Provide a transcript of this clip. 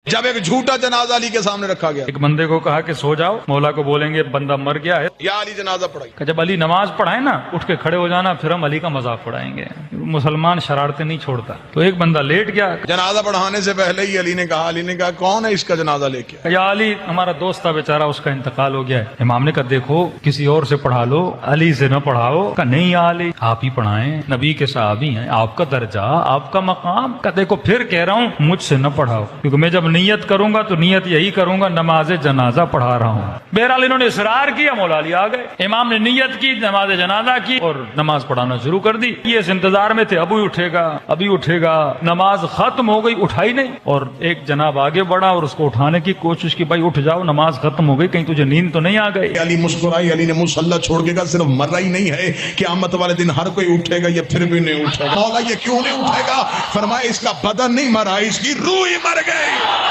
جب ایک جھوٹا جنازہ علی کے سامنے رکھا گیا، ایک بندے کو کہا کہ سو جاؤ، مولا کو بولیں گے بندہ مر گیا ہے، یا علی جنازہ پڑھائی، کہ جب علی نماز پڑھائے نا اٹھ کے کھڑے ہو جانا، پھر ہم علی کا مذاق پڑھائیں گے۔ مسلمان شرارتیں نہیں چھوڑتا۔ تو ایک بندہ لیٹ گیا، جنازہ پڑھانے سے پہلے ہی علی نے کہا کون ہے اس کا جنازہ لے کے؟ یا علی ہمارا دوست تھا بیچارہ، اس کا انتقال ہو گیا ہے۔ امام نے کہا دیکھو کسی اور سے پڑھا لو، علی سے نہ پڑھاؤ۔ کہا نہیں یا علی آپ ہی پڑھائیں، نبی کے صحابی ہیں، آپ کا درجہ، آپ کا مقام۔ کہا دیکھو پھر کہہ رہا ہوں مجھ سے نہ پڑھاؤ، کیونکہ میں جب نیت کروں گا تو نیت یہی کروں گا نماز جنازہ پڑھا رہا ہوں۔ بہرحال انہوں نے اصرار کیا، مولا علی آ گئے، امام نے نیت کی، نماز جنازہ کی اور نماز پڑھانا شروع کر دی۔ یہ اس انتظار میں تھے ابھی اٹھے گا ابھی اٹھے گا، نماز ختم ہو گئی اٹھائی نہیں، اور ایک جناب آگے بڑھا اور اس کو اٹھانے کی کوشش کی، بھائی اٹھ جاؤ نماز ختم ہو گئی، کہیں تجھے نیند تو نہیں آ گئی؟ علی مسکرائی، علی نے مصلی چھوڑ کے کہا صرف مرا ہی نہیں ہے، قیامت والے دن ہر کوئی اٹھے گا، یہ پھر بھی نہیں اٹھے گا۔ مولا یہ کیوں نہیں اٹھے گا؟ فرمایا اس کا بدن نہیں مرا، اس کی روح ہی مر گئی۔